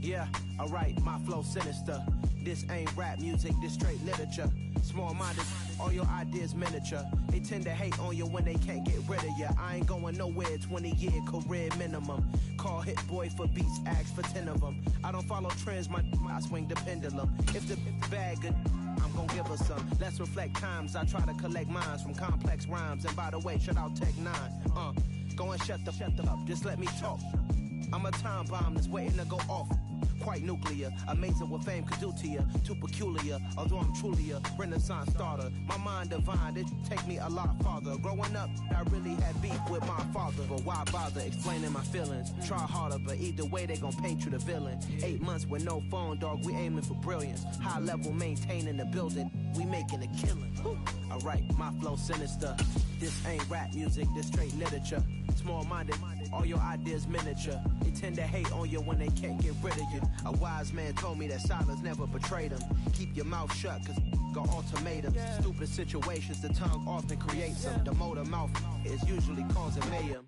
Yeah, alright, my flow sinister. This ain't rap music, this straight literature. Small-minded, all your ideas miniature. They tend to hate on you when they can't get rid of you. I ain't going nowhere, 20-year career minimum. Call Hit Boy for beats, ask for 10 of them. I don't follow trends, I swing the pendulum. If the bag good, I'm gon' give her some. Let's reflect times, I try to collect minds from complex rhymes. And by the way, shout out Tech 9. Go and shut the up, just let me talk. I'm a time bomb that's waiting to go off. Quite nuclear, amazing what fame could do to you. Too peculiar, although I'm truly a renaissance starter. My mind divine, it take me a lot farther. Growing up, I really had beef with my father. But why bother explaining my feelings? Try harder, but either way they gon' paint you the villain. 8 months with no phone, dog, we aiming for brilliance. High level maintaining the building, we making a killing. Alright, my flow sinister. This ain't rap music, this straight literature. Small-minded, all your ideas miniature. They tend to hate on you when they can't get rid of you. A wise man told me that silence never betrayed him. Keep your mouth shut, cause got ultimatums. Stupid situations, the tongue often creates them. The motor mouth is usually causing mayhem.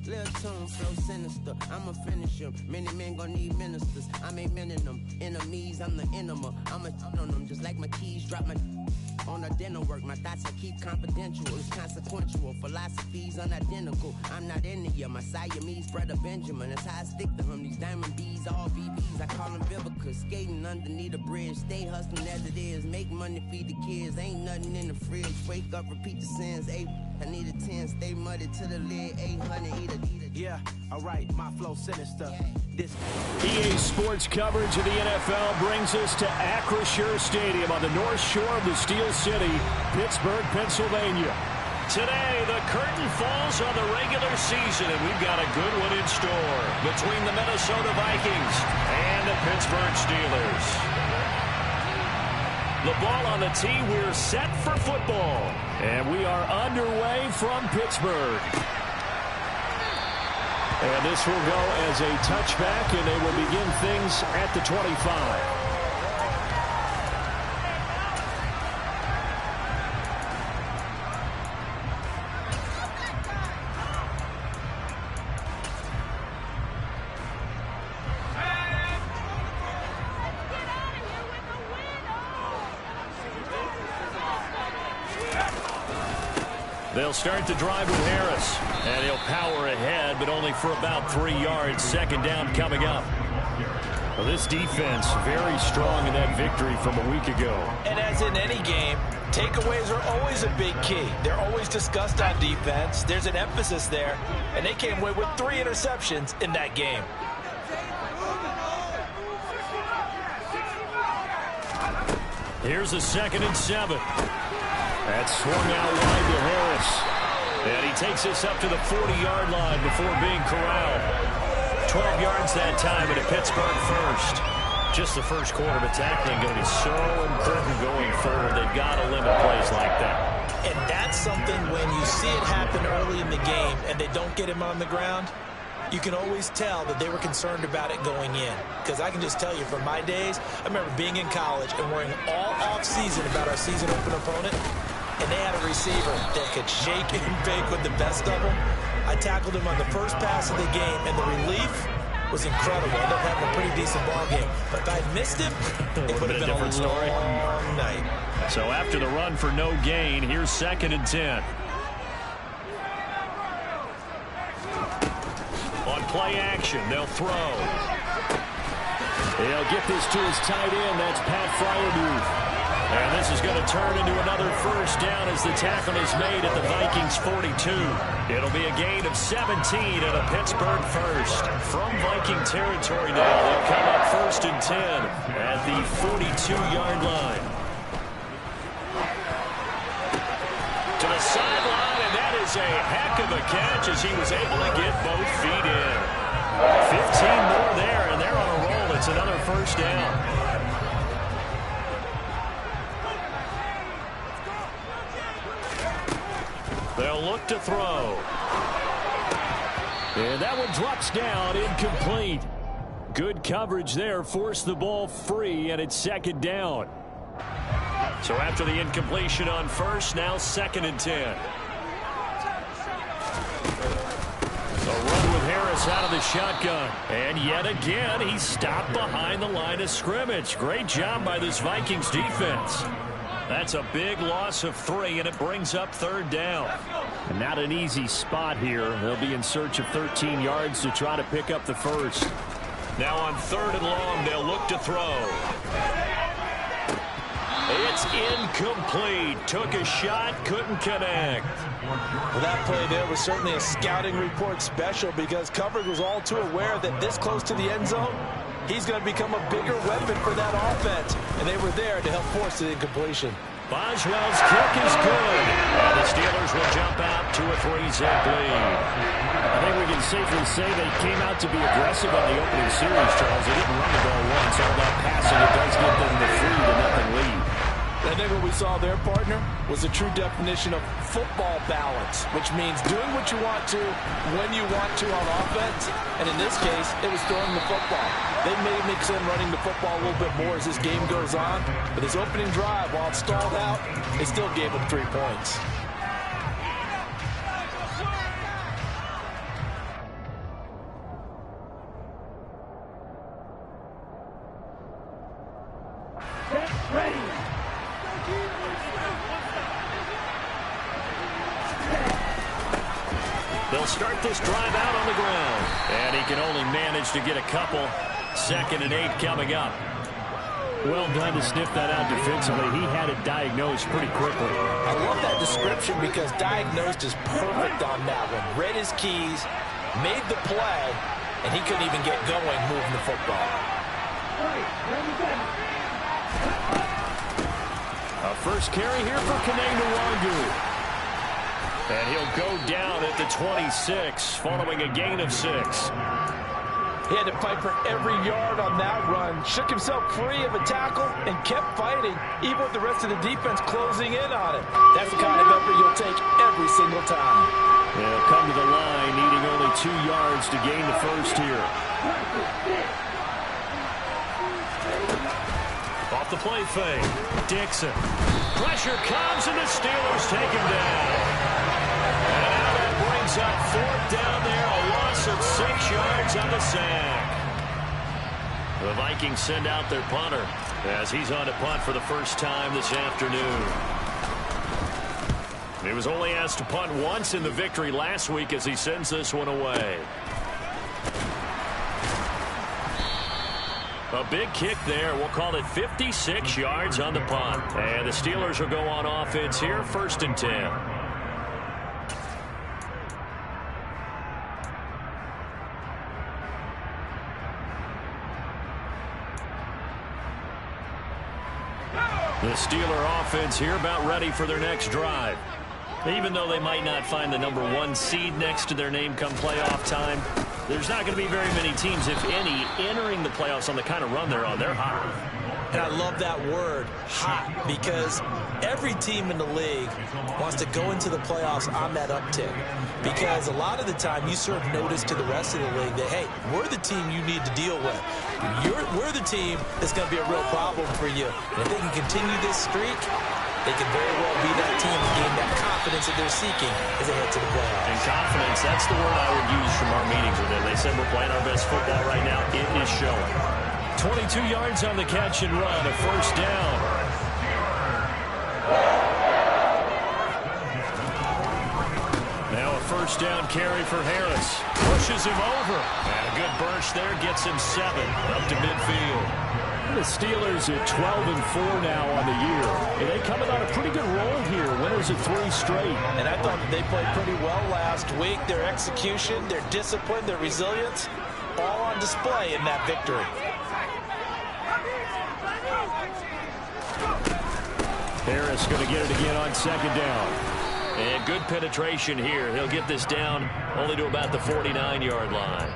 Lil' tune, flow sinister, I'ma finish him. Many men gon' need ministers, I'm aiming them. Enemies, I'm the enema. I'ma on them, just like my keys, drop my on a dental work. My thoughts I keep confidential, it's consequential. Philosophies unidentical, I'm not into ya. My Siamese brother Benjamin, that's how I stick to him. These diamond B's, all BBs, I call them Vivica. Skating underneath a bridge, stay hustling as it is. Make money, feed the kids, ain't nothing in the fridge. Wake up, repeat the sins, I need a 10, stay muddy to the lid, 800, eat a. Yeah, alright, my flow sinister. This EA Sports coverage of the NFL brings us to Acrisure Stadium on the north shore of the Steel City, Pittsburgh, Pennsylvania. Today, the curtain falls on the regular season, and we've got a good one in store between the Minnesota Vikings and the Pittsburgh Steelers. The ball on the tee, we're set for football. And we are underway from Pittsburgh. And this will go as a touchback, and they will begin things at the 25. They'll start the drive with Harris, and he'll power ahead, but only for about 3 yards. Second down coming up. Well, this defense very strong in that victory from a week ago. And as in any game, takeaways are always a big key. They're always discussed on defense. There's an emphasis there, and they came away with 3 interceptions in that game. Here's a 2nd and 7. That's swung out wide to Harris. And he takes us up to the 40-yard line before being corralled. 12 yards that time at a Pittsburgh first. Just the first quarter, but tackling going to be so important going forward. They've got to limit plays like that. And that's something when you see it happen early in the game and they don't get him on the ground, you can always tell that they were concerned about it going in. Because I can just tell you from my days, I remember being in college and worrying all off-season about our season open opponent. And they had a receiver that could shake and bake with the best of them. I tackled him on the first pass of the game, and the relief was incredible. I ended up having a pretty decent ball game. But if I'd missed him, it would have been a long night. So after the run for no gain, here's 2nd and 10. On play action, they'll throw. He'll get this to his tight end. That's Pat Fryermuth. And this is going to turn into another first down as the tackle is made at the Vikings 42. It'll be a gain of 17 and a Pittsburgh first. From Viking territory now, they'll come up 1st and 10 at the 42-yard line. To the sideline, and that is a heck of a catch as he was able to get both feet in. 15 more there, and they're on a roll. It's another first down. They'll look to throw. And that one drops down, incomplete. Good coverage there, forced the ball free, and it's 2nd down. So after the incompletion on first, now 2nd and 10. A run with Harris Harris out of the shotgun. And yet again, he's stopped behind the line of scrimmage. Great job by this Vikings defense. That's a big loss of 3, and it brings up 3rd down. And not an easy spot here. They'll be in search of 13 yards to try to pick up the first. Now on 3rd and long, they'll look to throw. It's incomplete. Took a shot, couldn't connect. Well, that play there was certainly a scouting report special because coverage was all too aware that this close to the end zone, he's going to become a bigger weapon for that offense. And they were there to help force the incompletion. Boswell's kick is good. And the Steelers will jump out to a 3-zip lead. I think we can safely say they came out to be aggressive on the opening series, Charles. They didn't run the ball once. All that passing, it does get them the 3-0 lead. I think what we saw there, partner, was a true definition of football balance, which means doing what you want to, when you want to on offense. And in this case, it was throwing the football. They may mix in running the football a little bit more as this game goes on. But this opening drive, while it stalled out, it still gave them 3 points. They'll start this drive out on the ground. And he can only manage to get a couple. 2nd and 8 coming up. Well done to sniff that out defensively. He had it diagnosed pretty quickly. I love that description because diagnosed is perfect on that one. Read his keys, made the play, and he couldn't even get going moving the football. A first carry here for Kaneng Nwangu. And he'll go down at the 26, following a gain of 6. He had to fight for every yard on that run. Shook himself free of a tackle and kept fighting, even with the rest of the defense closing in on it. That's the kind of effort you'll take every single time. They'll come to the line, needing only 2 yards to gain the first here. Off the play fake. Dixon. Pressure comes, and the Steelers take him down. And now that brings up 4th down there, a loss of 6 yards on the sack. The Vikings send out their punter as he's on to punt for the first time this afternoon. He was only asked to punt once in the victory last week as he sends this one away. A big kick there. We'll call it 56 yards on the punt. And the Steelers will go on offense here, 1st and 10. The Steeler offense here about ready for their next drive. Even though they might not find the #1 seed next to their name come playoff time, there's not going to be very many teams, if any, entering the playoffs on the kind of run they're on. They're hot. And I love that word, hot, because every team in the league wants to go into the playoffs on that uptick. Because a lot of the time you serve notice to the rest of the league that, hey, we're the team you need to deal with. We're the team that's going to be a real problem for you. And if they can continue this streak, they can very well be that team and gain that confidence that they're seeking as they head to the playoffs. And confidence, that's the word I would use from our meetings with them. They said we're playing our best football right now. It is showing. 22 yards on the catch and run, a 1st down. Now a 1st down carry for Harris. Pushes him over. And a good burst there gets him 7 up to midfield. The Steelers at 12-4 now on the year. And they coming on a pretty good roll here. Winners of 3 straight. And I thought that they played pretty well last week. Their execution, their discipline, their resilience, all on display in that victory. Harris going to get it again on 2nd down. And good penetration here. He'll get this down only to about the 49-yard line.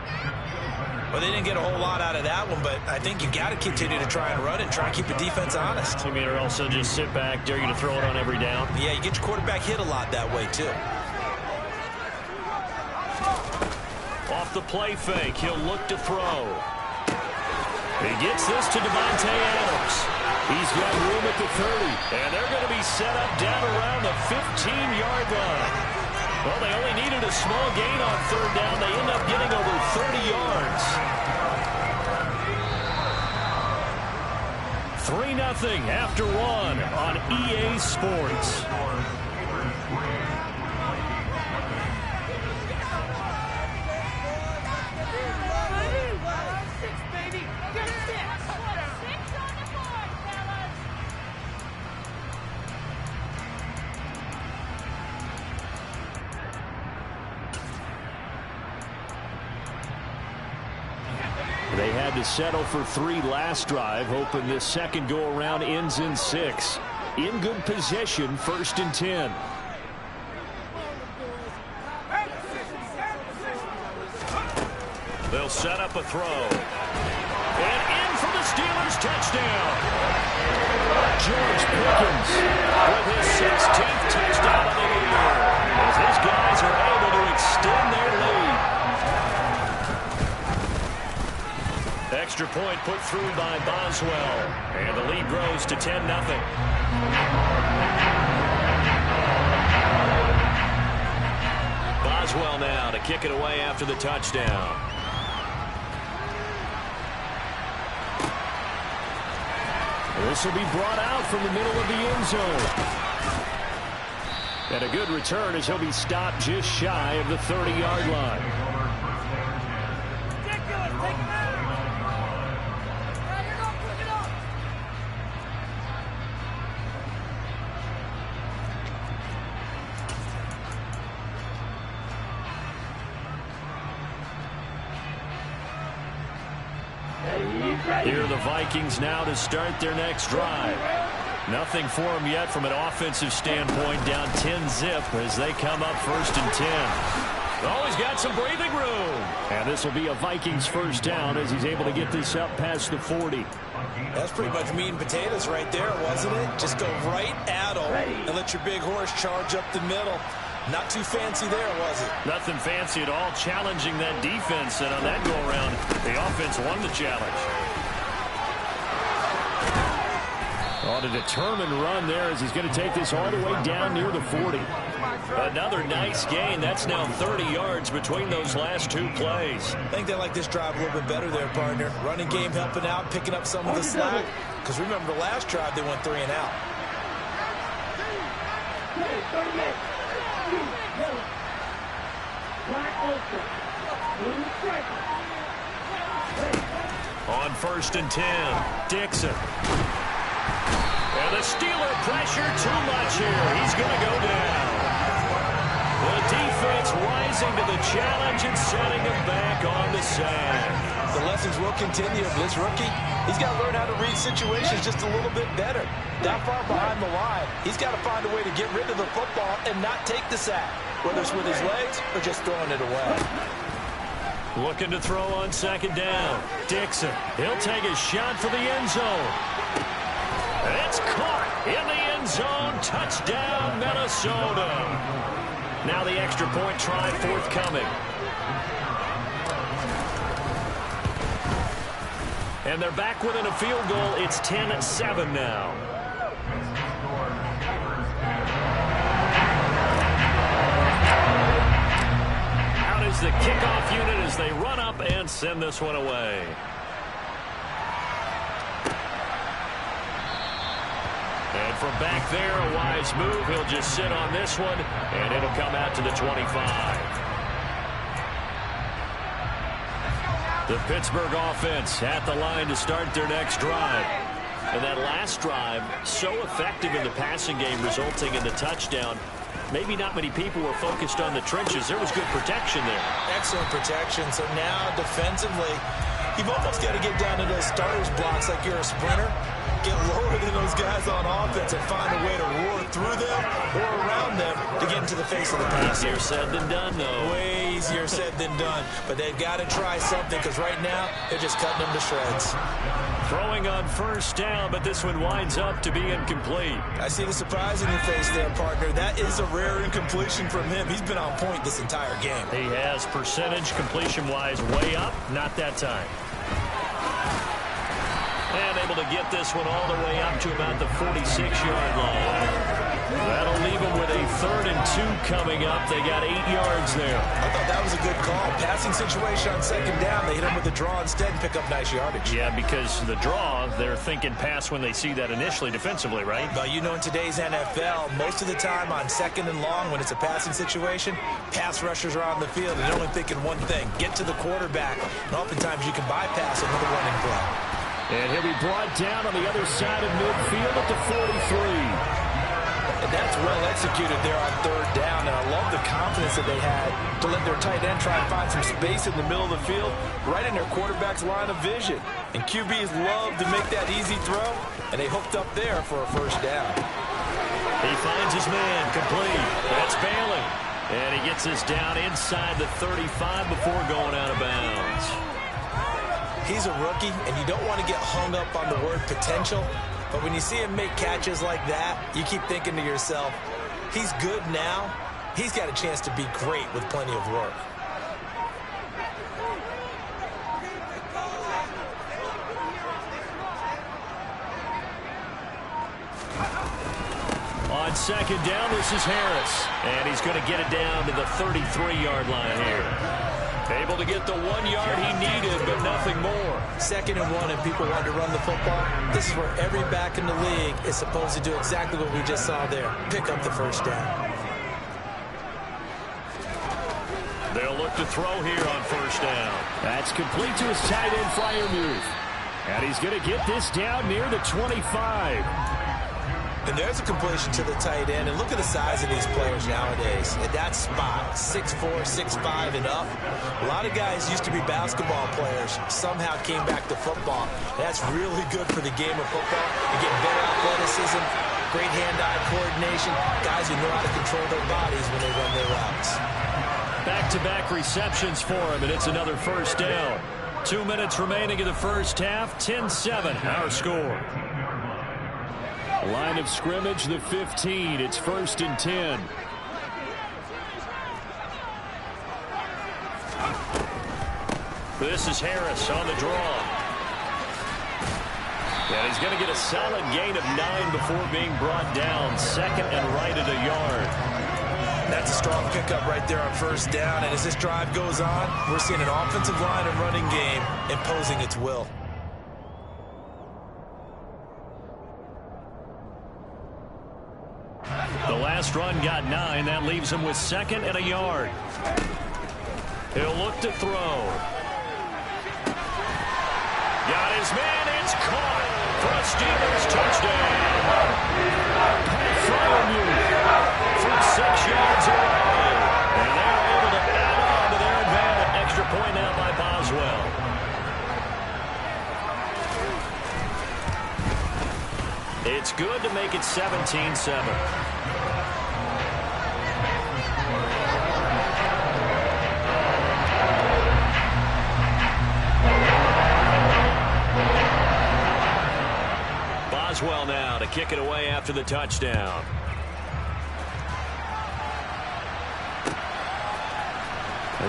Well, they didn't get a whole lot out of that one, but I think you got to continue to try and run and try and keep the defense honest. You mean, or also just sit back, dare you to throw it on every down? Yeah, you get your quarterback hit a lot that way, too. Off the play fake, he'll look to throw. He gets this to Devontae Adams. He's got room at the 30, and they're going to be set up down around the 15-yard line. Well, they only needed a small gain on third down. They end up getting over 30 yards. 3-0 after one on EA Sports. They had to settle for 3 last drive, hoping this second go-around ends in 6. In good position, 1st and 10. They'll set up a throw. And in for the Steelers touchdown. George Pickens with his 16th touchdown of the year, as his guys are able to extend their lead. Extra point put through by Boswell. And the lead grows to 10-0. Boswell now to kick it away after the touchdown. This will be brought out from the middle of the end zone. And a good return as he'll be stopped just shy of the 30-yard line. Here are the Vikings now to start their next drive. Nothing for them yet from an offensive standpoint, down 10-0 as they come up 1st and 10. Always got some breathing room. And this will be a Vikings first down as he's able to get this up past the 40. That's pretty much meat and potatoes right there, wasn't it? Just go right at them and let your big horse charge up the middle. Not too fancy there, was it? Nothing fancy at all, challenging that defense. And on that go-around, the offense won the challenge. On a determined run there as he's going to take this all the way down near the 40. Another nice gain. That's now 30 yards between those last 2 plays. I think they like this drive a little bit better there, partner. Running game helping out, picking up some of the slack. Because remember, the last drive they went 3 and out. On 1st and 10, Dixon. And the Steeler pressure too much here. He's going to go down. The defense rising to the challenge and setting him back on the sand. The lessons will continue of this rookie. He's got to learn how to read situations just a little bit better. That far behind the line, he's got to find a way to get rid of the football and not take the sack, whether it's with his legs or just throwing it away. Looking to throw on 2nd down. Dixon, he'll take a shot for the end zone. It's caught in the end zone. Touchdown, Minnesota. Now the extra point try forthcoming. And they're back within a field goal. It's 10-7 now. Out is the kickoff unit as they run up and send this one away. And from back there, a wise move. He'll just sit on this one, and it'll come out to the 25. The Pittsburgh offense at the line to start their next drive. And that last drive, so effective in the passing game, resulting in the touchdown. Maybe not many people were focused on the trenches. There was good protection there. Excellent protection. So now, defensively, you've almost got to get down to those starters blocks like you're a sprinter. Get lower than those guys on offense and find a way to roar through them or around them to get into the face of the pass. Easier said than done, though. Way easier said than done. But they've got to try something because right now they're just cutting them to shreds. Throwing on 1st down, but this one winds up to be incomplete. I see the surprise in your face there, partner. That is a rare incompletion from him. He's been on point this entire game. He has percentage completion-wise way up. Not that time. And able to get this one all the way up to about the 46-yard line. That'll leave them with a 3rd and 2 coming up. They got 8 yards there. I thought that was a good call. Passing situation on 2nd down. They hit him with the draw instead and pick up nice yardage. Yeah, because the draw, they're thinking pass when they see that initially defensively, right? But you know, in today's NFL, most of the time on 2nd and long, when it's a passing situation, pass rushers are on the field and they're only thinking one thing: get to the quarterback. And oftentimes you can bypass another running play. And he'll be brought down on the other side of midfield at the 43. And that's well executed there on 3rd down. And I love the confidence that they had to let their tight end try and find some space in the middle of the field, right in their quarterback's line of vision. And QBs love to make that easy throw, and they hooked up there for a 1st down. He finds his man, complete. That's Bailey. And he gets us down inside the 35 before going out of bounds. He's a rookie, and you don't want to get hung up on the word potential. But when you see him make catches like that, you keep thinking to yourself, he's good now. He's got a chance to be great with plenty of work. On 2nd down, this is Harris. And he's going to get it down to the 33-yard line here. Able to get the 1 yard he needed, but nothing more. 2nd and 1, and people want to run the football. This is where every back in the league is supposed to do exactly what we just saw there: pick up the 1st down. They'll look to throw here on 1st down. That's complete to his tight end Freiermuth. And he's going to get this down near the 25. And there's a completion to the tight end. And look at the size of these players nowadays. At that spot, 6'4", 6'5", and up. A lot of guys used to be basketball players, somehow came back to football. That's really good for the game of football. You get better athleticism, great hand-eye coordination, guys who know how to control their bodies when they run their routes. Back-to-back receptions for him, and it's another 1st down. 2 minutes remaining in the 1st half, 10-7, our score. Line of scrimmage, the 15. It's 1st and 10. This is Harris on the draw. And he's going to get a solid gain of 9 before being brought down. 2nd and right at a yard. That's a strong pickup right there on 1st down. And as this drive goes on, we're seeing an offensive line and running game imposing its will. The last run got 9. That leaves him with 2nd and a yard. He'll look to throw. Got his man. It's caught for a Steelers touchdown. Freiermuth from 6 yards away. And they're able to add on to their advantage. Extra point now by Boswell. It's good to make it 17-7. Boswell now to kick it away after the touchdown.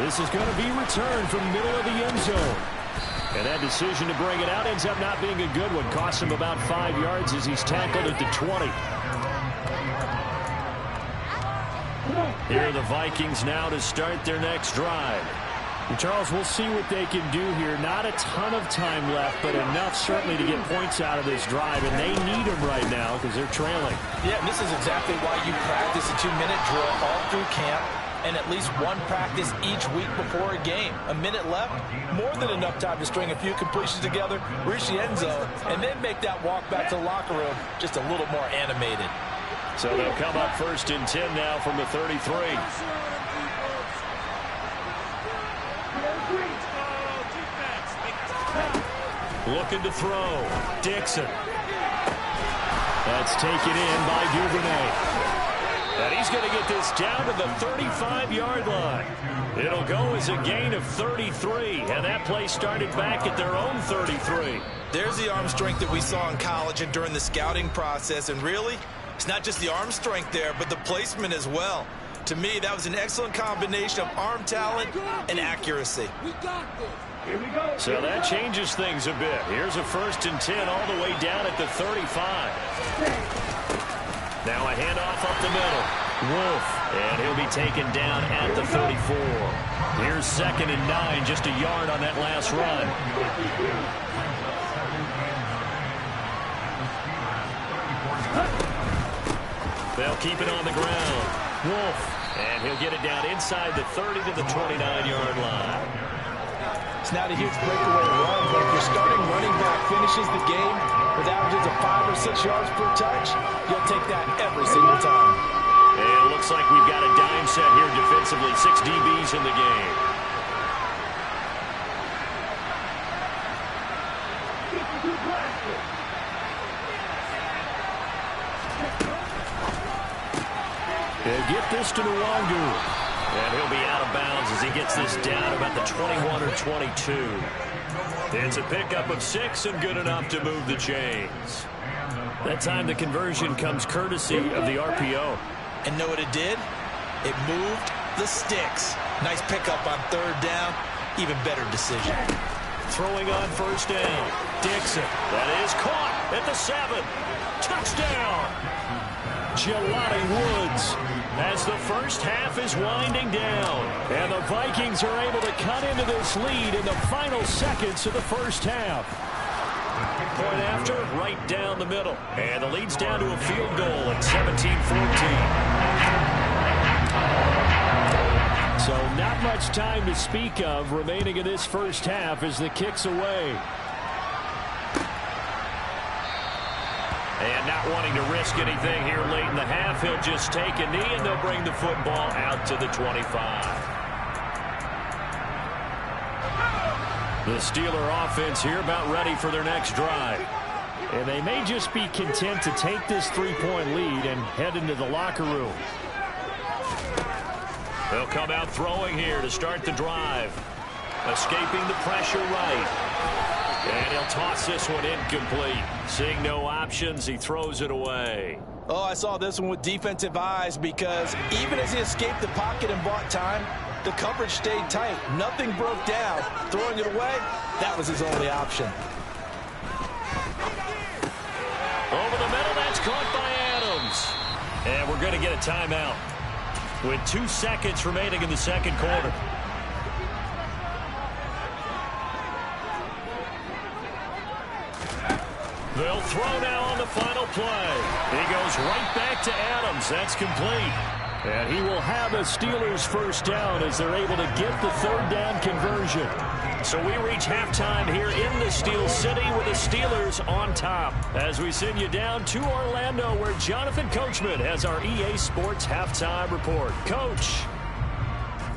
This is going to be returned from the middle of the end zone. And that decision to bring it out ends up not being a good one. Costs him about 5 yards as he's tackled at the 20. Here are the Vikings now to start their next drive. Charles, we'll see what they can do here. Not a ton of time left, but enough certainly to get points out of this drive, and they need them right now because they're trailing. Yeah, and this is exactly why you practice a 2-minute drill all through camp and at least one practice each week before a game. A minute left, more than enough time to string a few completions together, reach the end zone, and then make that walk back to the locker room just a little more animated. So they'll come up 1st and 10 now from the 33. Looking to throw. Dixon. That's taken in by Duvernay. And he's going to get this down to the 35-yard line. It'll go as a gain of 33. And that play started back at their own 33. There's the arm strength that we saw in college and during the scouting process. And really, it's not just the arm strength there, but the placement as well. To me, that was an excellent combination of arm talent and accuracy. So that changes things a bit. Here's a 1st and 10 all the way down at the 35. Now a handoff up the middle. Wolf, and he'll be taken down at the 34. Here's 2nd and 9, just a yard on that last run. They'll keep it on the ground. Wolf, and he'll get it down inside the 30 to the 29-yard line. It's not a huge breakaway run, but if your starting running back finishes the game with averages of 5 or 6 yards per touch, you'll take that every single time. And it looks like we've got a dime set here defensively. 6 DBs in the game. They'll get this to Nwangu. And he'll be out of bounds as he gets this down about the 21 or 22. It's a pickup of 6 and good enough to move the chains. That time the conversion comes courtesy of the RPO. And know what it did? It moved the sticks. Nice pickup on 3rd down. Even better decision. Throwing on 1st down. Dixon. That is caught at the 7. Touchdown. Jelani Woods as the first half is winding down. And the Vikings are able to cut into this lead in the final seconds of the first half. Point after, right down the middle. And the lead's down to a field goal at 17-14. So not much time to speak of remaining in this first half as the kick's away. And not wanting to risk anything here late in the half, he'll just take a knee and they'll bring the football out to the 25. The Steeler offense here about ready for their next drive. And they may just be content to take this 3-point lead and head into the locker room. They'll come out throwing here to start the drive. Escaping the pressure right. And he'll toss this one incomplete. Seeing no options, he throws it away. Oh, I saw this one with defensive eyes because even as he escaped the pocket and bought time, the coverage stayed tight. Nothing broke down. Throwing it away, that was his only option. Over the middle, that's caught by Adams. And we're going to get a timeout with 2 seconds remaining in the second quarter. They'll throw now on the final play. He goes right back to Adams. That's complete. And he will have a Steelers first down as they're able to get the 3rd down conversion. So we reach halftime here in the Steel City with the Steelers on top. As we send you down to Orlando where Jonathan Coachman has our EA Sports halftime report. Coach,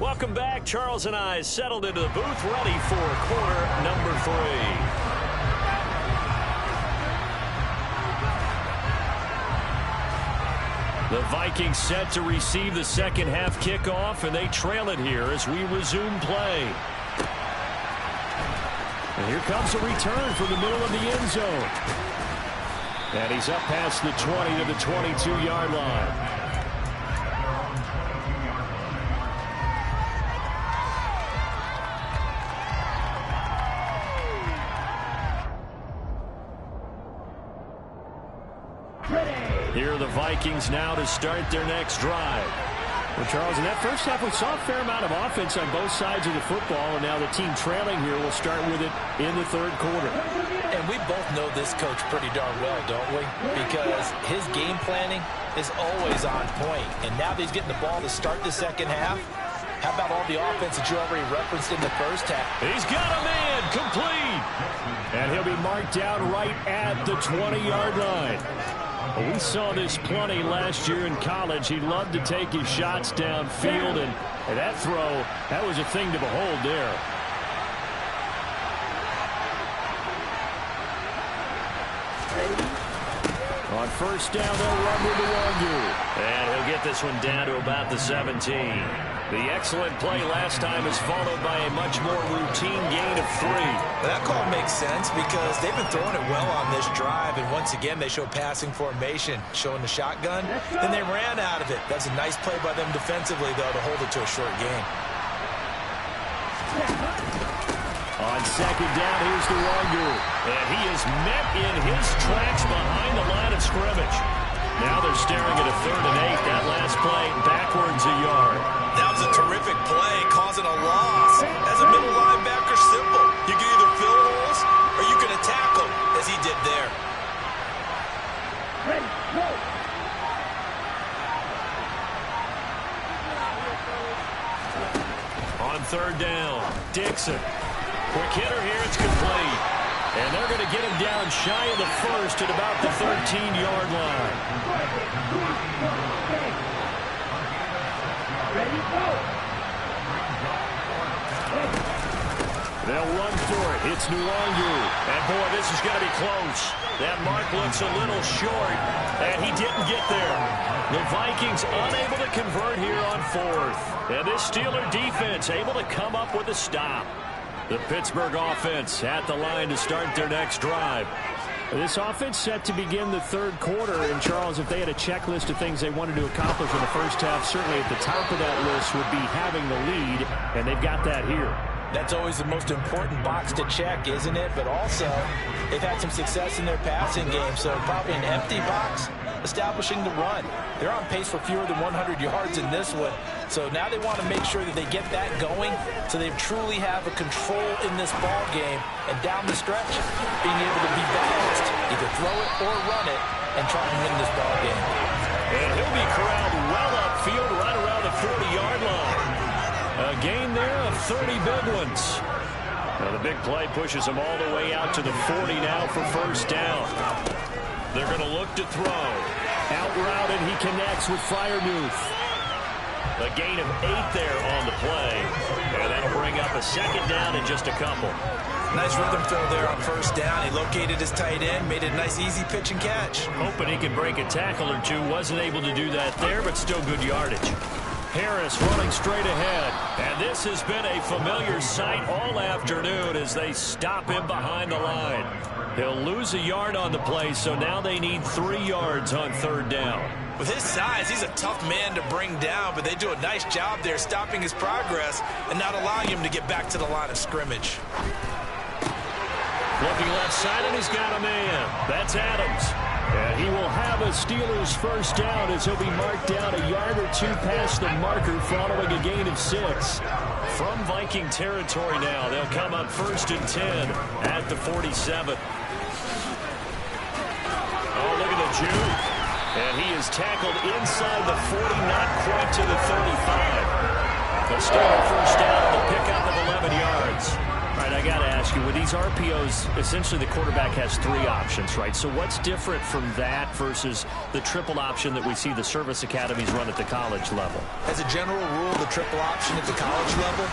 welcome back. Charles and I settled into the booth ready for quarter number 3. The Vikings set to receive the second half kickoff, and they trail it here as we resume play. And here comes a return from the middle of the end zone. And he's up past the 20 to the 22-yard line. Here are the Vikings now to start their next drive. Well, Charles, in that first half, we saw a fair amount of offense on both sides of the football, and now the team trailing here will start with it in the 3rd quarter. And we both know this coach pretty darn well, don't we? Because his game planning is always on point. And now that he's getting the ball to start the second half, how about all the offense that you already referenced in the first half? He's got a man complete. And he'll be marked down right at the 20-yard line. Well, we saw this plenty last year in college. He loved to take his shots downfield, and that throw, that was a thing to behold there. On first down, they'll run with Nwangu. And he'll get this one down to about the 17. The excellent play last time is followed by a much more routine gain of 3. That call makes sense because they've been throwing it well on this drive, and once again they show passing formation, showing the shotgun. Then they ran out of it. That's a nice play by them defensively, though, to hold it to a short gain. On second down, here's Nwangu. And he is met in his tracks behind the line of scrimmage. Now they're staring at a 3rd and 8. That last play gains a yard. That was a terrific play, causing a loss. As a middle linebacker, simple. You can either fill holes or you can attack them, as he did there. Ready, go. On third down, Dixon. Quick hitter here, it's complete. And they're going to get him down shy of the first at about the 13-yard line. Ready, go. They'll run for it. It's Nwangu. And, boy, this is going to be close. That mark looks a little short, and he didn't get there. The Vikings unable to convert here on fourth. And this Steeler defense able to come up with a stop. The Pittsburgh offense at the line to start their next drive. This offense set to begin the third quarter. And, Charles, if they had a checklist of things they wanted to accomplish in the first half, certainly at the top of that list would be having the lead, and they've got that here. That's always the most important box to check, isn't it? But also, they've had some success in their passing game, so probably an empty box establishing the run. They're on pace for fewer than 100 yards in this one, so now they want to make sure that they get that going so they truly have a control in this ball game, and down the stretch, being able to be balanced, either throw it or run it, and try and win this ball game. And he'll be corralled well upfield right around the 40-yard line. A gain there of 30 big ones. Now the big play pushes them all the way out to the 40 now for first down. They're going to look to throw. Out route, and he connects with Freiermuth. A gain of 8 there on the play. And that'll bring up a second down in just a couple. Nice rhythm throw there on first down. He located his tight end, made it a nice easy pitch and catch. Hoping he could break a tackle or two. Wasn't able to do that there, but still good yardage. Harris running straight ahead. And this has been a familiar sight all afternoon as they stop him behind the line. He'll lose a yard on the play, so now they need 3 yards on third down. With his size, he's a tough man to bring down, but they do a nice job there stopping his progress and not allowing him to get back to the line of scrimmage. Looking left side, and he's got a man. That's Adams. And he will have a Steelers first down as he'll be marked down a yard or two past the marker following a gain of 6. From Viking territory now, they'll come up 1st and 10 at the 47. Oh, look at the juke. And he is tackled inside the 40, not quite to the 35. But still a first down and a pickup of 11 yards. All right, I got to ask you, with these RPOs, essentially the quarterback has 3 options, right? So what's different from that versus the triple option that we see the service academies run at the college level? As a general rule, the triple option at the college level,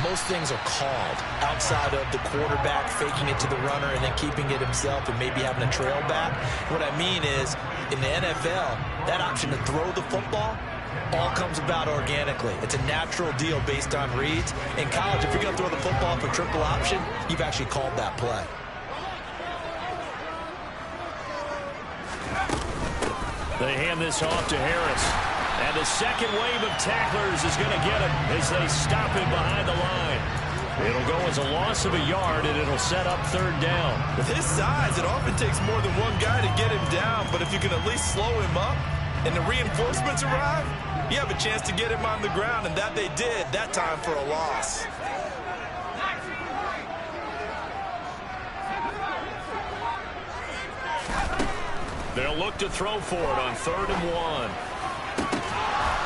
most things are called outside of the quarterback faking it to the runner and then keeping it himself and maybe having a trail back. What I mean is, in the NFL, that option to throw the football all comes about organically. It's a natural deal based on reads. In college, if you're going to throw the football for triple option, you've actually called that play. They hand this off to Harris. And the second wave of tacklers is going to get him as they stop him behind the line. It'll go as a loss of a yard, and it'll set up third down. With his size, it often takes more than one guy to get him down, but if you can at least slow him up and the reinforcements arrive, you have a chance to get him on the ground, and that they did that time for a loss. They'll look to throw for it on 3rd and 1.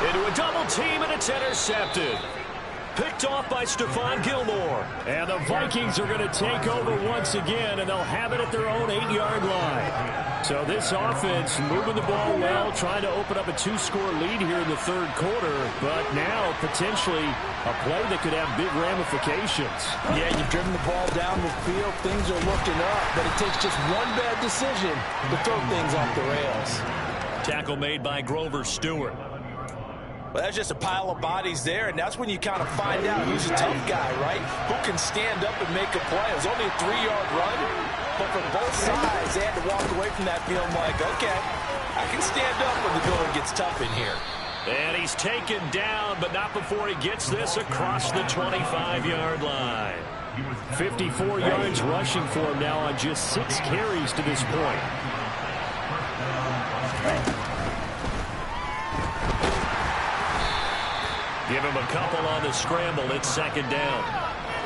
Into a double team, and it's intercepted. Picked off by Stephon Gilmore. And the Vikings are going to take over once again, and they'll have it at their own 8-yard line. So this offense moving the ball well, trying to open up a 2-score lead here in the third quarter, but now potentially a play that could have big ramifications. Yeah, you've driven the ball down the field. Things are looking up, but it takes just one bad decision to throw things off the rails. Tackle made by Grover Stewart. Well, that's just a pile of bodies there, and that's when you kind of find out who's a tough guy, right? Who can stand up and make a play. It was only a 3-yard run, but from both sides, they had to walk away from that feeling like, okay, I can stand up when the going gets tough in here. And he's taken down, but not before he gets this across the 25-yard line. 54 yards rushing for him now on just 6 carries to this point. Give him a couple on the scramble. It's second down.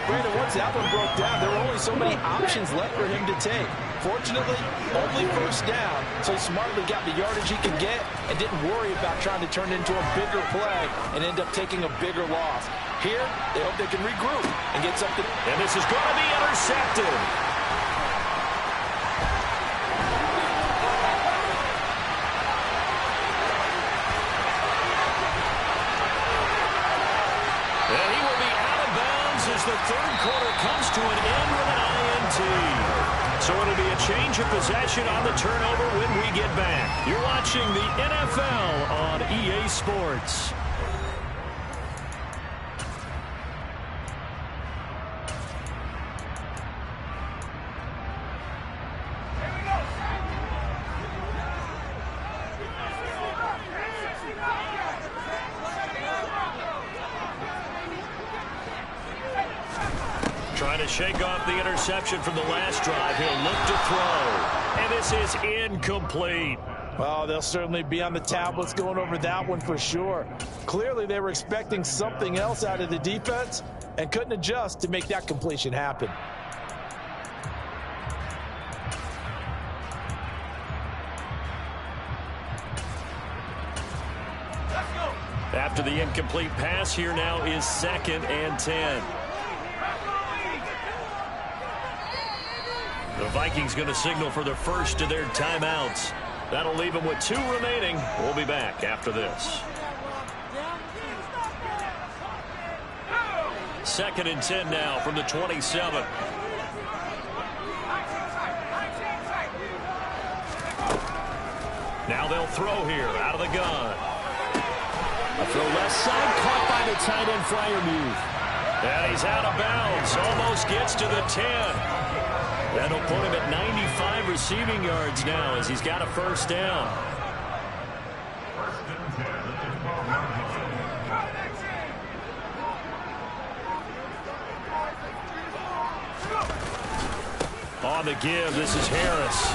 Brandon, once that one broke down, there were only so many options left for him to take. Fortunately, only first down, so he smartly got the yardage he could get and didn't worry about trying to turn it into a bigger play and end up taking a bigger loss. Here, they hope they can regroup and get something. And this is going to be intercepted. And he will be out of bounds as the third quarter comes to an end with an INT. So it'll be a change of possession on the turnover when we get back. You're watching the NFL on EA Sports. Trying to shake off the interception from the last drive. He'll look to throw. And this is incomplete. Well, they'll certainly be on the tablets going over that one for sure. Clearly, they were expecting something else out of the defense and couldn't adjust to make that completion happen. After the incomplete pass, here now is 2nd and 10. The Vikings going to signal for the first of their timeouts. That'll leave them with 2 remaining. We'll be back after this. 2nd and 10 now from the 27. Now they'll throw here out of the gun. A throw left side, caught by the tight end Freiermuth. And he's out of bounds. Almost gets to the 10. That'll put him at 95 receiving yards now as he's got a first down. On the give, this is Harris.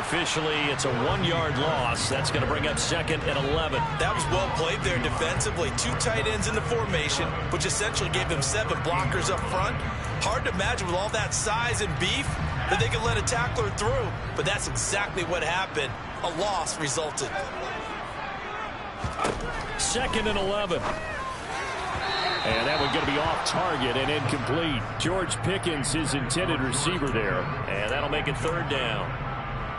Officially, it's a 1-yard loss. That's going to bring up 2nd and 11. That was well played there defensively. 2 tight ends in the formation, which essentially gave them 7 blockers up front. Hard to imagine with all that size and beef that they could let a tackler through, but that's exactly what happened. A loss resulted. 2nd and 11. And that one going to be off target and incomplete. George Pickens, his intended receiver there. And that'll make it 3rd down.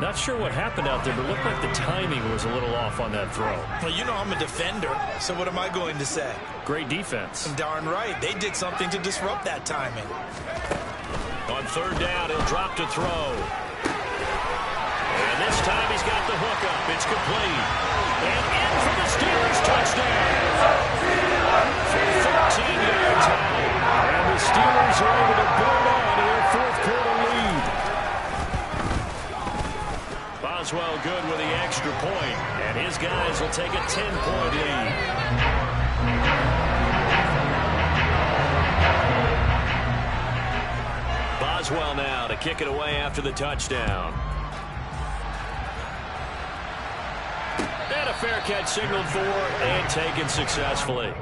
Not sure what happened out there, but it looked like the timing was a little off on that throw. Well, you know I'm a defender, so what am I going to say? Great defense. Darn right. They did something to disrupt that timing. On 3rd down, he'll drop to throw. And this time he's got the hook up. It's complete. And in for the Steelers touchdown. For 13 yards out. And the Steelers are able to build on to their 4th quarter lead. Boswell good with the extra point, and his guys will take a 10-point lead. Boswell now to kick it away after the touchdown. And a fair catch signaled for and taken successfully.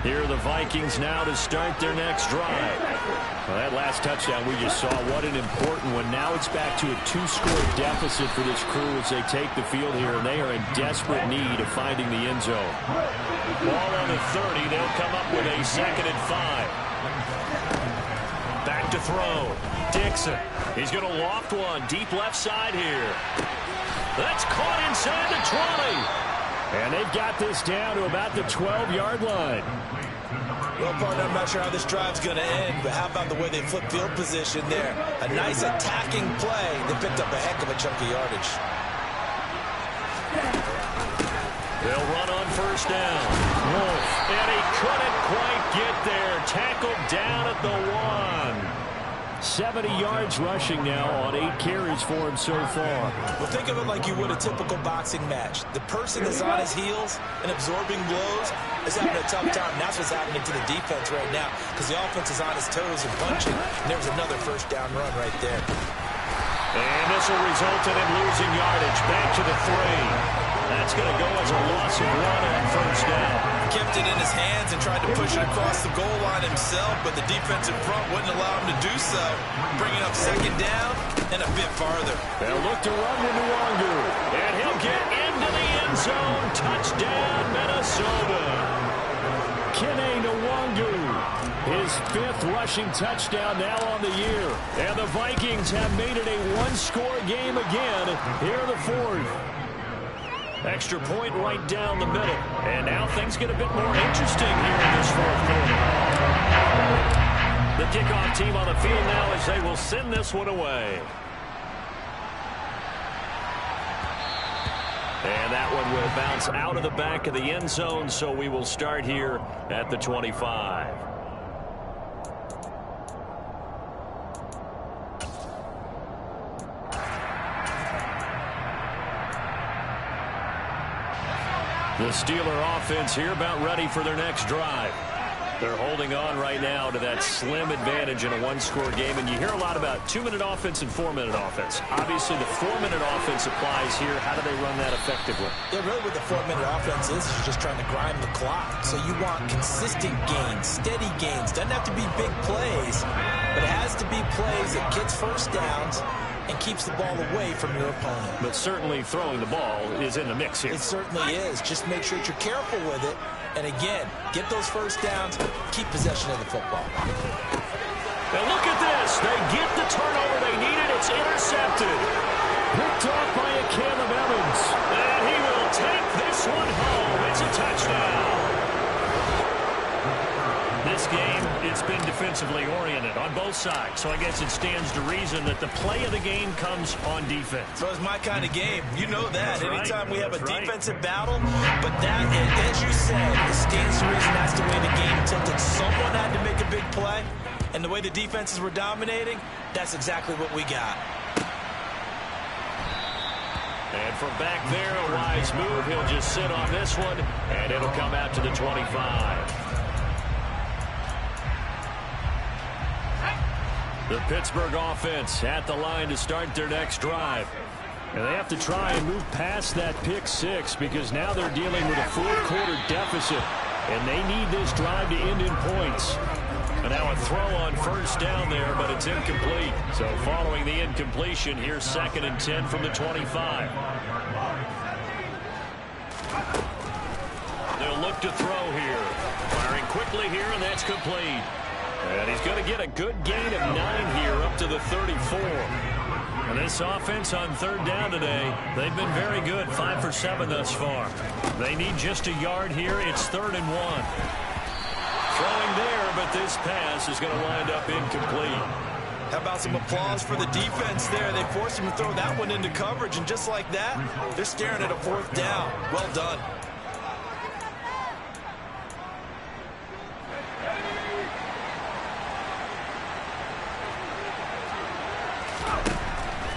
Here are the Vikings now to start their next drive. Well, that last touchdown we just saw, what an important one. Now it's back to a 2-score deficit for this crew as they take the field here, and they are in desperate need of finding the end zone. Ball on the 30. They'll come up with a 2nd and 5. Back to throw. Dixon. He's going to loft one. Deep left side here. That's caught inside the 20. And they've got this down to about the 12-yard line. Well, partner, I'm not sure how this drive's going to end, but how about the way they flip field position there? A nice attacking play. They picked up a heck of a chunk of yardage. They'll run on 1st down. Wolf, and he couldn't quite get there. Tackled down at the 1. 70 yards rushing now on 8 carries for him so far. Well, think of it like you would a typical boxing match. The person that's on his heels and absorbing blows is having a tough time. That's what's happening to the defense right now because the offense is on his toes and punching. And there was another first down run right there. And this will result in him losing yardage. Back to the 3. That's going to go as a loss of 1 on first down. Kept it in his hands and tried to push it across the goal line himself, but the defensive front wouldn't allow him to do so. Bringing up second down and a bit farther. They'll look to run with Nwangu. And he'll get into the end zone. Touchdown, Minnesota. Kene Nwangu. His 5th rushing touchdown now on the year. And the Vikings have made it a one-score game again here in the 4th. Extra point right down the middle. And now things get a bit more interesting here in this 4th quarter. The kickoff team on the field now as they will send this one away. And that one will bounce out of the back of the end zone, so we will start here at the 25. The Steeler offense here about ready for their next drive. They're holding on right now to that slim advantage in a one-score game. And you hear a lot about 2-minute offense and 4-minute offense. Obviously, the 4-minute offense applies here. How do they run that effectively? Yeah, really what the 4-minute offense is you're just trying to grind the clock. So you want consistent gains, steady gains. Doesn't have to be big plays, but it has to be plays that gets first downs and keeps the ball away from your opponent. But certainly throwing the ball is in the mix here. It certainly is. Just make sure that you're careful with it. And again, get those first downs, keep possession of the football. Now look at this. They get the turnover they needed. It's intercepted. Picked off by a Caleb Evans. And he will take this one home. It's a touchdown. This game, it's been defensively oriented on both sides. So I guess it stands to reason that the play of the game comes on defense. So it's my kind of game. You know that. That's Anytime right. we have a That's defensive battle, but that, as you said, it stands to reason that's the way the game tilted. Someone had to make a big play, and the way the defenses were dominating, that's exactly what we got. And from back there, a wise move. He'll just sit on this one, and it'll come out to the 25. The Pittsburgh offense at the line to start their next drive. And they have to try and move past that pick 6 because now they're dealing with a 4th-quarter deficit. And they need this drive to end in points. And now a throw on first down there, but it's incomplete. So following the incompletion, here's 2nd and 10 from the 25. They'll look to throw here. Firing quickly here, and that's complete. And he's going to get a good gain of 9 here up to the 34. And this offense on 3rd down today, they've been very good, 5 for 7 thus far. They need just a yard here. It's 3rd and 1. Throwing there, but this pass is going to wind up incomplete. How about some applause for the defense there? They forced him to throw that one into coverage, and just like that, they're staring at a 4th down. Well done.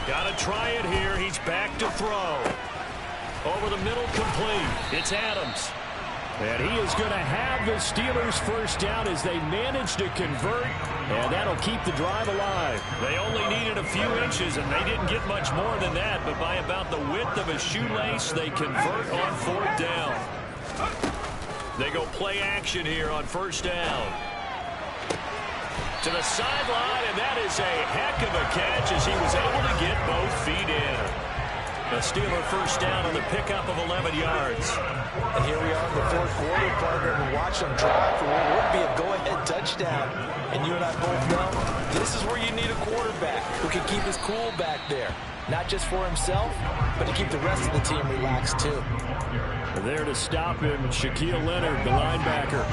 Got to try it here. He's back to throw. Over the middle, complete. It's Adams. And he is going to have the Steelers first down as they manage to convert, and that'll keep the drive alive. They only needed a few inches, and they didn't get much more than that, but by about the width of a shoelace, they convert on 4th down. They go play action here on first down. To the sideline, and that is a heck of a catch as he was able to get both feet in. A Steeler first down on the pickup of 11 yards. And here we are in the 4th quarter, partner, and watch them drive for what would be a go-ahead touchdown. And you and I both know this is where you need a quarterback who can keep his cool back there. Not just for himself, but to keep the rest of the team relaxed too. There to stop him, Shaquille Leonard, the linebacker.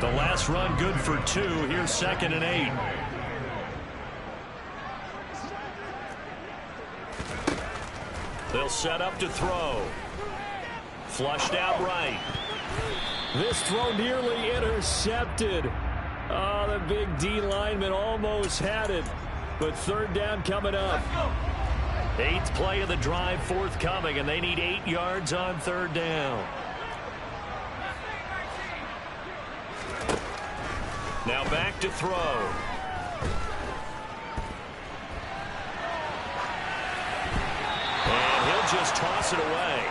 The last run good for 2. Here's 2nd and 8. They'll set up to throw. Flushed out right. This throw nearly intercepted. Oh, the big D lineman almost had it. But third down coming up. 8th play of the drive forthcoming, and they need 8 yards on third down. Now back to throw. And he'll just toss it away.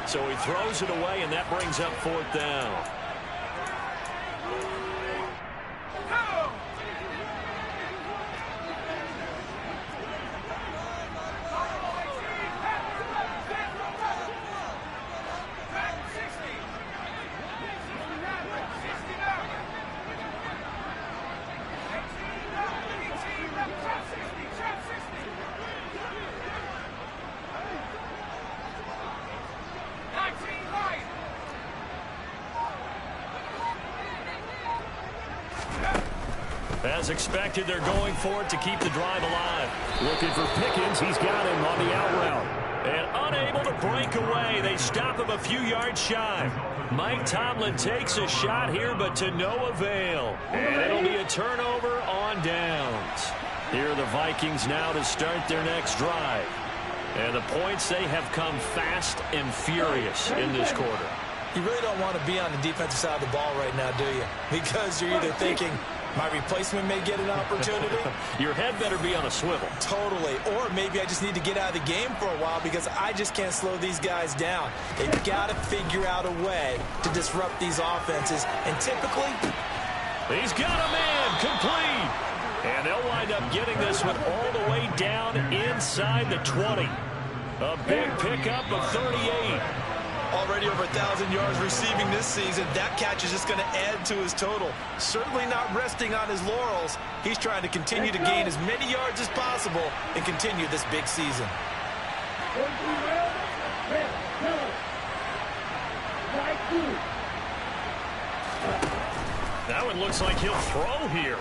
So he throws it away, and that brings up 4th down. As expected, they're going for it to keep the drive alive. Looking for Pickens. He's got him on the out route. And unable to break away. They stop him a few yards shy. Mike Tomlin takes a shot here, but to no avail. And it'll be a turnover on downs. Here are the Vikings now to start their next drive. And the points, they have come fast and furious in this quarter. You really don't want to be on the defensive side of the ball right now, do you? Because you're either thinking, my replacement may get an opportunity. Your head better be on a swivel. Totally. Or maybe I just need to get out of the game for a while because I just can't slow these guys down. They've got to figure out a way to disrupt these offenses. And typically, he's got a man complete. And they'll wind up getting this one all the way down inside the 20. A big pickup of 38. Already over 1,000 yards receiving this season. That catch is just going to add to his total. Certainly not resting on his laurels. He's trying to continue to gain as many yards as possible and continue this big season. Now it looks like he'll throw here.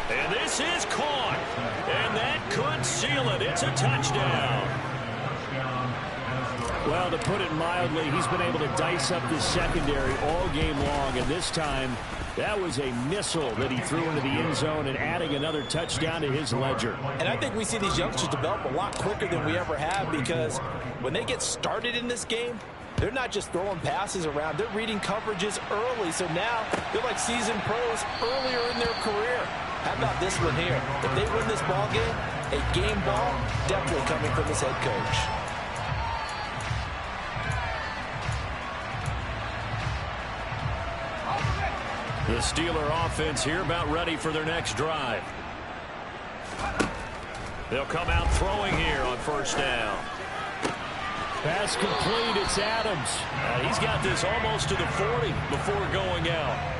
And this is caught. And that could seal it. It's a touchdown. Well, to put it mildly, he's been able to dice up this secondary all game long. And this time, that was a missile that he threw into the end zone and adding another touchdown to his ledger. And I think we see these youngsters develop a lot quicker than we ever have because when they get started in this game, they're not just throwing passes around. They're reading coverages early. So now they're like seasoned pros earlier in their career. How about this one here? If they win this ball game, a game ball definitely coming from his head coach. The Steeler offense here about ready for their next drive. They'll come out throwing here on first down. Pass complete. It's Adams. He's got this almost to the 40 before going out.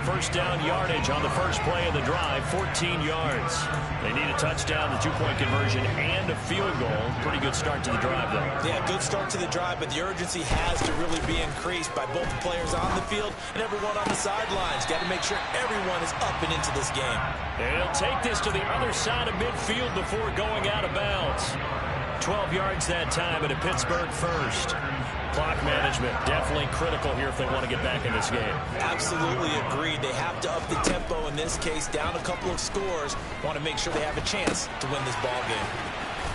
First down yardage on the first play of the drive, 14 yards. They need a touchdown, the two-point conversion, and a field goal. Pretty good start to the drive, though. Yeah, good start to the drive, but the urgency has to really be increased by both the players on the field and everyone on the sidelines. Got to make sure everyone is up and into this game. And he'll take this to the other side of midfield before going out of bounds. 12 yards that time at a Pittsburgh first. Clock management definitely critical here if they want to get back in this game. Absolutely agreed. They have to up the tempo in this case, down a couple of scores. Want to make sure they have a chance to win this ball game.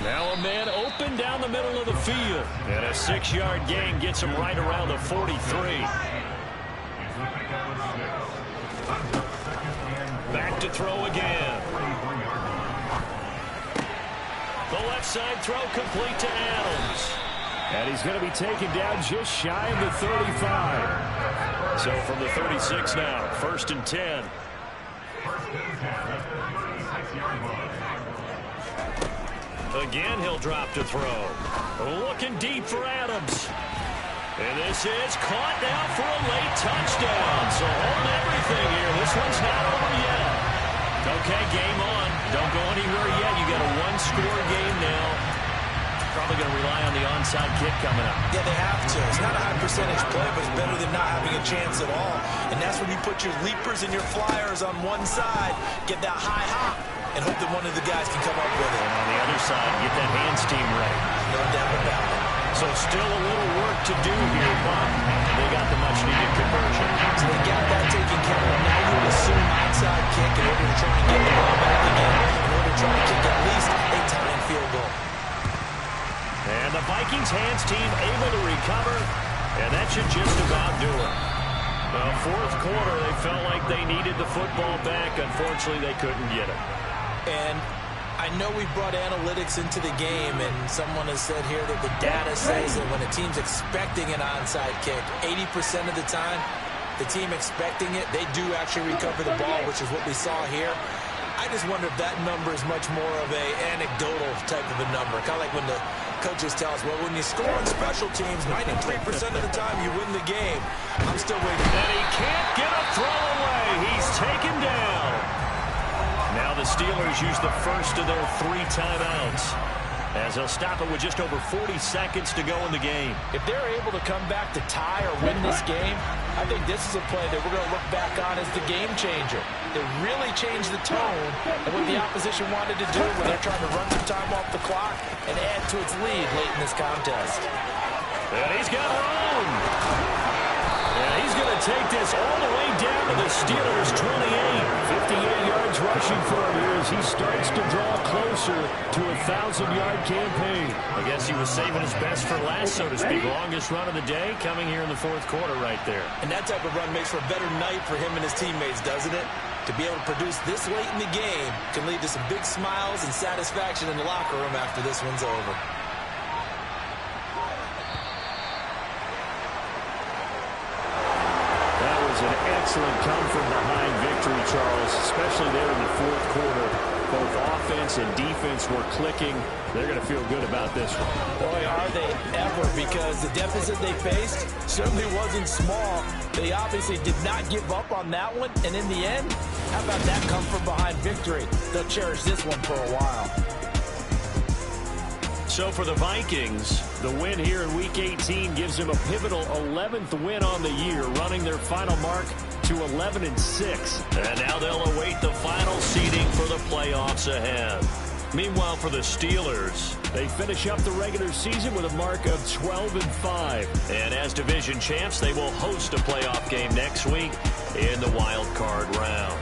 Now a man open down the middle of the field. And a 6-yard gain gets him right around the 43. Back to throw again. The left side throw complete to Adams. And he's going to be taken down just shy of the 35. So from the 36 now, 1st and 10. Again, he'll drop to throw. Looking deep for Adams. And this is caught now for a late touchdown. So hold everything here. This one's not over yet. Okay, game on. Don't go anywhere yet. You got a one-score game now. Probably going to rely on the onside kick coming up. Yeah, they have to. It's not a high percentage play, but it's better than not having a chance at all. And that's when you put your leapers and your flyers on one side, get that high hop, and hope that one of the guys can come up with it. And on the other side, get that hands team ready. No doubt about it. So still a little work to do here, but they got the much-needed conversion. So they got that taken care of. Now you would assume outside kick in order to try and get the ball back again. try to kick at least a tying field goal. And the Vikings hands team able to recover, and that should just about do it. Well, fourth quarter, they felt like they needed the football back. Unfortunately, they couldn't get it. And I know we brought analytics into the game, and someone has said here that the data says that when a team's expecting an onside kick, 80% of the time, the team expecting it, they do actually recover the ball, which is what we saw here. I just wonder if that number is much more of a anecdotal type of a number. Kind of like when the coaches tell us, well, when you score on special teams, 93% of the time you win the game. I'm still waiting. And he can't get a throw away. He's taken down. Now the Steelers use the first of their 3 timeouts, as they'll stop it with just over 40 seconds to go in the game. If they're able to come back to tie or win this game, I think this is a play that we're going to look back on as the game changer. It really changed the tone of what the opposition wanted to do when they're trying to run some time off the clock and add to its lead late in this contest. And he's got room. And he's going to take this all the way down to the Steelers' 28. 58 yards rushing for him here as he starts to draw closer to a 1,000-yard campaign. I guess he was saving his best for last, so to speak. Longest run of the day coming here in the fourth quarter right there. And that type of run makes for a better night for him and his teammates, doesn't it? To be able to produce this late in the game can lead to some big smiles and satisfaction in the locker room after this one's over. That was an excellent come-from-behind victory, Charles, especially there in the fourth quarter. Both offense and defense were clicking. They're going to feel good about this one. Boy, are they ever, because the deficit they faced certainly wasn't small. They obviously did not give up on that one, and in the end, how about that come-from-behind victory? They'll cherish this one for a while. So for the Vikings, the win here in Week 18 gives them a pivotal 11th win on the year, running their final mark to 11-6. And now they'll await the final seeding for the playoffs ahead. Meanwhile, for the Steelers, they finish up the regular season with a mark of 12-5. And as division champs, they will host a playoff game next week in the wild card round.